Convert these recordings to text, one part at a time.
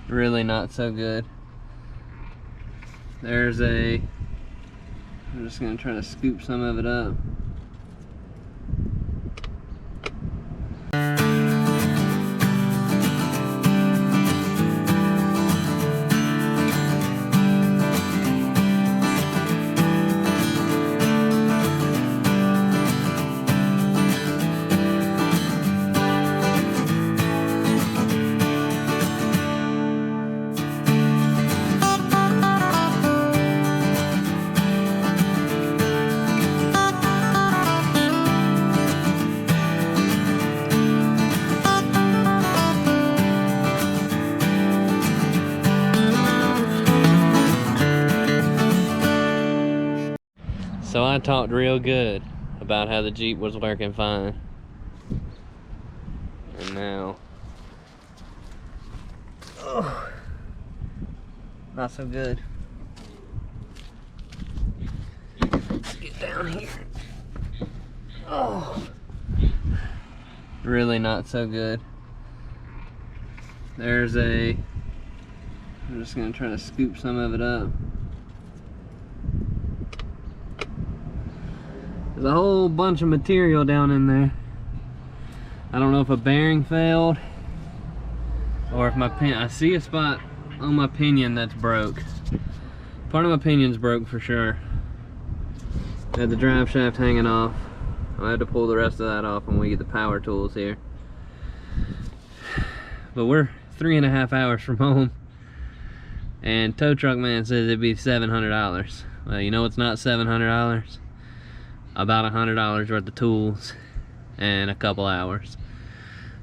really not so good. There's I'm just gonna try to scoop some of it up. So I talked real good about how the Jeep was working fine. And now, oh, not so good. Let's get down here. Oh, really not so good. I'm just gonna try to scoop some of it up. There's a whole bunch of material down in there. I don't know if a bearing failed or if I see a spot on my pinion that's broke. Part of my pinion's broke for sure. I had the drive shaft hanging off. I had to pull the rest of that off when we get the power tools here. But we're 3.5 hours from home, and tow truck man says it'd be $700. Well, you know it's not $700. About $100 worth of tools and a couple hours.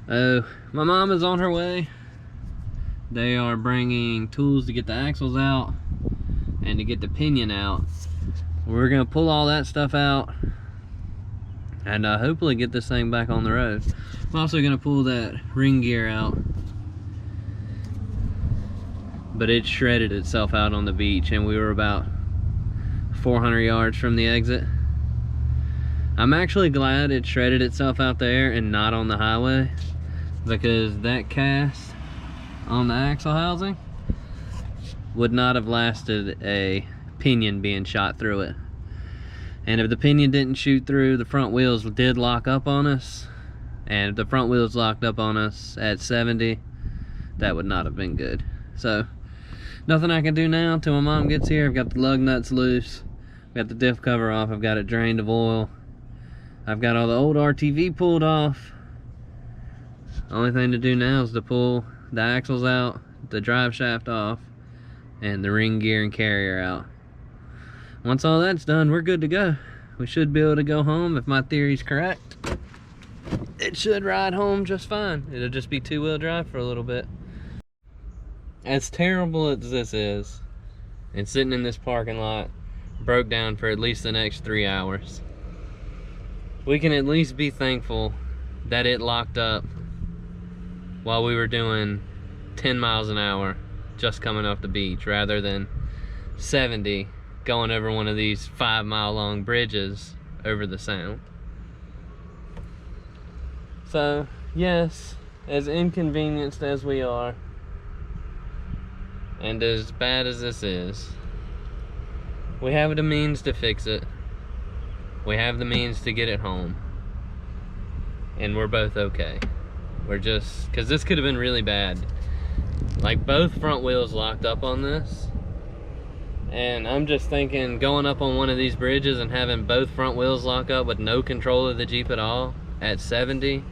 My mom is on her way. They are bringing tools to get the axles out and to get the pinion out. We're gonna pull all that stuff out and hopefully get this thing back on the road. I'm also gonna pull that ring gear out, but it shredded itself out on the beach and we were about 400 yards from the exit. I'm actually glad it shredded itself out there and not on the highway, because that cast on the axle housing would not have lasted a pinion being shot through it. And if the pinion didn't shoot through, the front wheels did lock up on us, and if the front wheels locked up on us at 70, that would not have been good. So nothing I can do now until my mom gets here. I've got the lug nuts loose, I've got the diff cover off, I've got it drained of oil, I've got all the old RTV pulled off. The only thing to do now is to pull the axles out, the drive shaft off, and the ring gear and carrier out. Once all that's done, we're good to go. We should be able to go home. If my theory's correct, it should ride home just fine. It'll just be two-wheel drive for a little bit. As terrible as this is, and sitting in this parking lot broke down for at least the next 3 hours, we can at least be thankful that it locked up while we were doing 10 miles an hour just coming off the beach, rather than 70 going over one of these 5-mile long bridges over the sound. So yes, as inconvenienced as we are, and as bad as this is, we have the means to fix it. We have the means to get it home, and we're both okay. We're just, because this could have been really bad. Like, both front wheels locked up on this, and I'm just thinking going up on one of these bridges and having both front wheels lock up with no control of the Jeep at all at 70,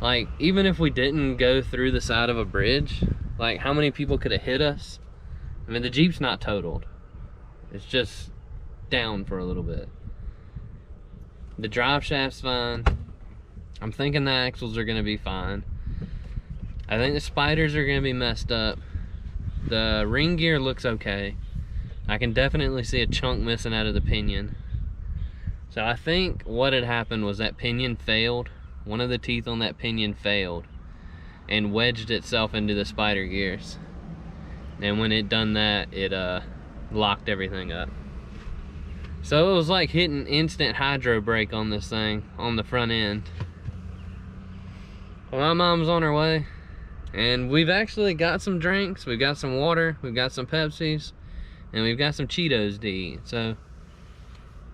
like, even if we didn't go through the side of a bridge, like, how many people could have hit us? I mean, the Jeep's not totaled, it's just down for a little bit. The drive shaft's fine. I'm thinking the axles are gonna be fine. I think the spiders are gonna be messed up. The ring gear looks okay. I can definitely see a chunk missing out of the pinion. So I think what had happened was that pinion failed. One of the teeth on that pinion failed and wedged itself into the spider gears. And when it done that, it locked everything up. So it was like hitting instant hydro brake on this thing on the front end. Well, my mom's on her way, And we've actually got some drinks, we've got some water, we've got some Pepsis, and we've got some Cheetos to eat. So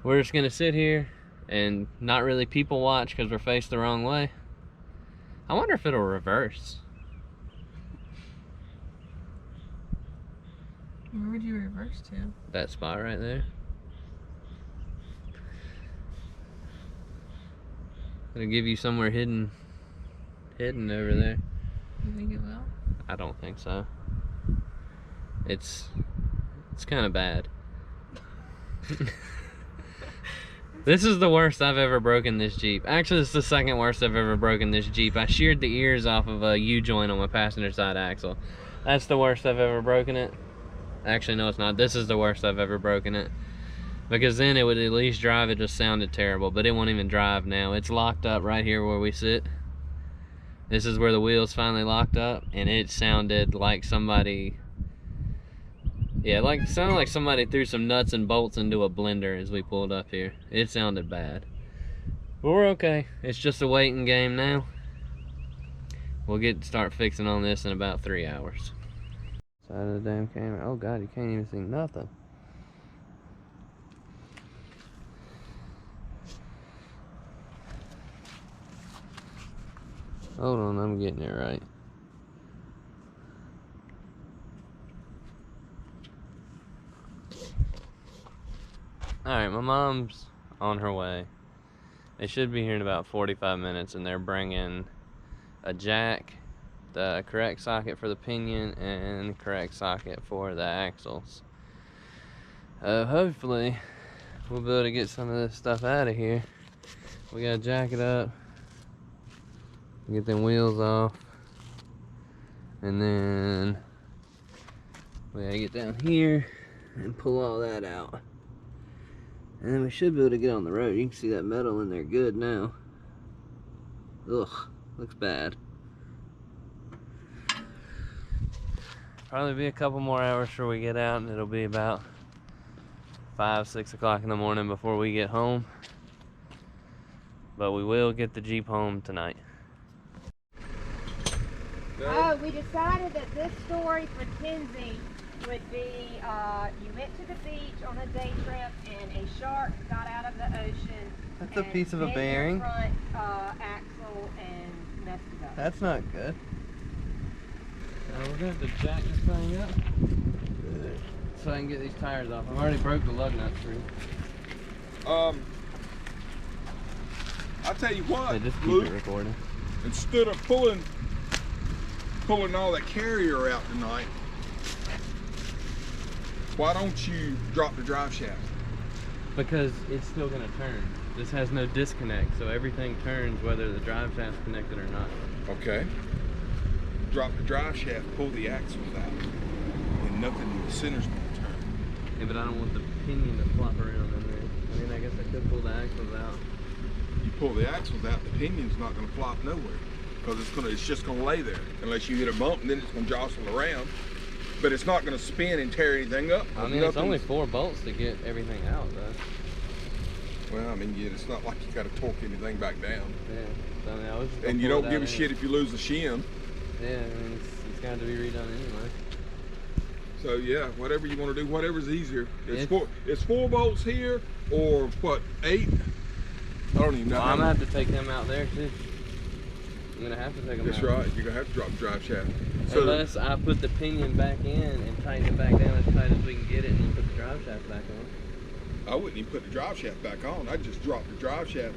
we're just gonna sit here and not really people watch because we're faced the wrong way. I wonder if it'll reverse. Where would you reverse to? That spot right there. It'll give you somewhere hidden over there. You think it will? I don't think so. It's kind of bad. This is the worst I've ever broken this Jeep. Actually, it's the second worst I've ever broken this Jeep. I sheared the ears off of a U-joint on my passenger side axle. That's the worst I've ever broken it. Actually, no, it's not. This is the worst I've ever broken it. Because then it would at least drive. It just sounded terrible, but it won't even drive now. It's locked up right here where we sit. This is where the wheels finally locked up, and it sounded like somebody, yeah, like sounded like somebody threw some nuts and bolts into a blender as we pulled up here. It sounded bad, but we're okay. It's just a waiting game now. We'll start fixing on this in about 3 hours. Side of the damn camera. Oh God, you can't even see nothing. Hold on, I'm getting it right. Alright, my mom's on her way. They should be here in about 45 minutes, and they're bringing a jack, the correct socket for the pinion, and the correct socket for the axles. Hopefully, we'll be able to get some of this stuff out of here. We gotta jack it up, get them wheels off, and then we gotta get down here and pull all that out, and then we should be able to get on the road. You can see that metal in there good now. Ugh, looks bad. Probably be a couple more hours before we get out, and it'll be about 5, 6 o'clock in the morning before we get home, but we will get the Jeep home tonight. Oh, we decided that this story for Kenzie would be, you went to the beach on a day trip and a shark got out of the ocean. That's a piece of a bearing. Your front axle and messed it up. That's not good. We're gonna have to jack this thing up so I can get these tires off. I've already broke the lug nuts free. I'll tell you what, Hey, just keep Luke, it recording. instead of pulling all that carrier out tonight, why don't you drop the drive shaft? Because it's still gonna turn. This has no disconnect, so everything turns whether the drive shaft's connected or not. Okay. Drop the drive shaft, pull the axles out, and nothing in the center's gonna turn. Yeah, but I don't want the pinion to flop around in there. I mean, I guess I could pull the axles out. You pull the axles out, the pinion's not gonna flop nowhere, because it's just gonna lay there unless you hit a bump, and then it's gonna jostle around. But it's not gonna spin and tear anything up. I mean, it's only 4 bolts to get everything out, though. Well, I mean, yeah, it's not like you gotta torque anything back down. Yeah. So, I mean, I was just And you pull don't it give out a shit if you lose the shim. Yeah, I mean, it's got to be redone anyway. So yeah, whatever you want to do, whatever's easier. It's It's- 4 bolts here, or what, 8? I don't even know. Well, I'm gonna have to take them out there too. I'm gonna have to take them That's out. right. You're gonna have to drop the drive shaft. So Unless I put the pinion back in and tighten it back down as tight as we can get it, and then put the drive shaft back on. I wouldn't even put the drive shaft back on. I'd just drop the drive shaft.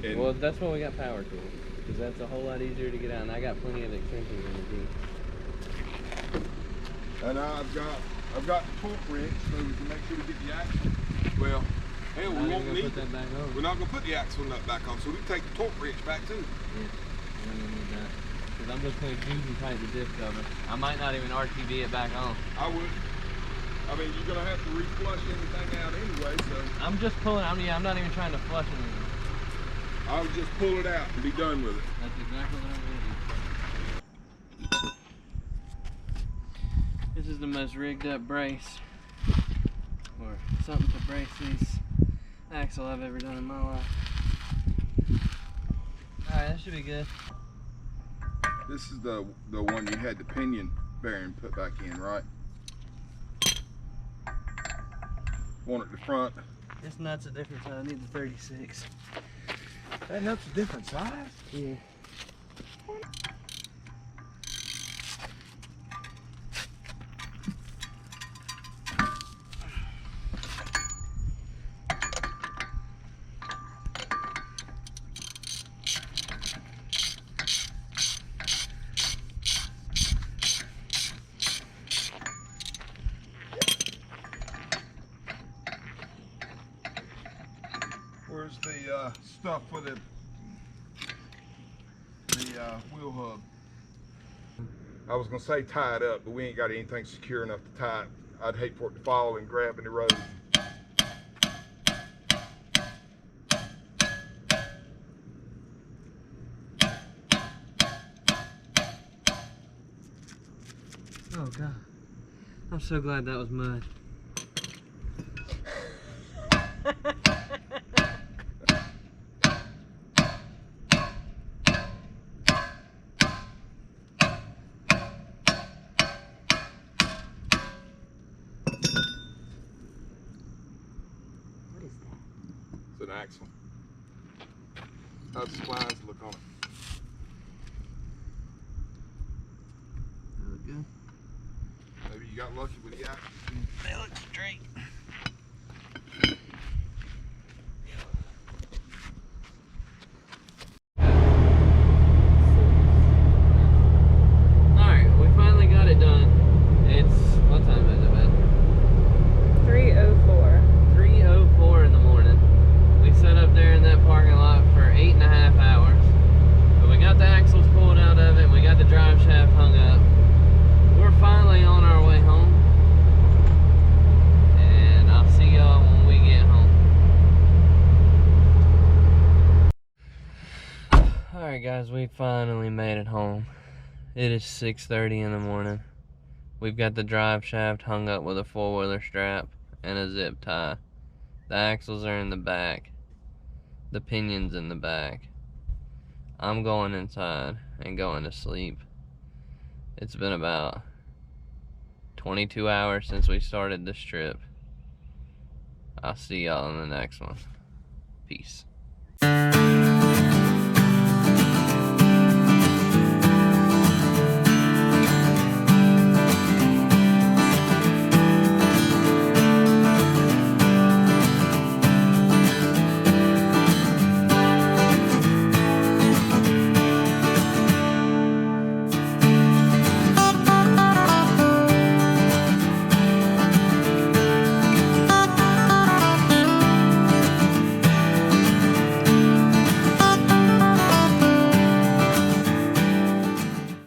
And Well, that's why we got power tools, because that's a whole lot easier to get out, and I got plenty of extensions in the Jeep. and I've got the torque wrench, so we can make sure we get the axle. Well, hell, we won't need put that back on. We're not gonna put the axle nut back on, so we can take the torque wrench back too. Yeah, I'm gonna need that. Because I'm just gonna use and tighten the disc cover. I might not even RTV it back on. I would. I mean, you're gonna have to reflush everything out anyway, so I'm just pulling. I'm not even trying to flush anything. I would just pull it out and be done with it. That's exactly what I'm gonna do. This is the most rigged up brace, or something to brace these axle I've ever done in my life. Alright, that should be good. This is the one you had the pinion bearing put back in, right? One at the front. This nut's a different size. I need the 36. That nut's a different size? Yeah. Where's the stuff for the wheel hub? I was gonna say tie it up, but we ain't got anything secure enough to tie it. I'd hate for it to fall and grab in the road. Oh God. I'm so glad that was mud. It's an axle. How's the splines look on it? That look good. Maybe you got lucky with the axle. They look straight. Alright, we finally got it done. It's, what time is it, man? 3:04. 3:04 in the morning. We sat up there in that parking lot for 8.5 hours. But we got the axles pulled out of it, we got the drive shaft hung up. We're finally on our way home. And I'll see y'all when we get home. Alright guys, we finally made it home. It is 6:30 in the morning. We've got the drive shaft hung up with a 4-wheeler strap and a zip tie. The axles are in the back. The pinion's in the back. I'm going inside and going to sleep. It's been about 22 hours since we started this trip. I'll see y'all in the next one. Peace.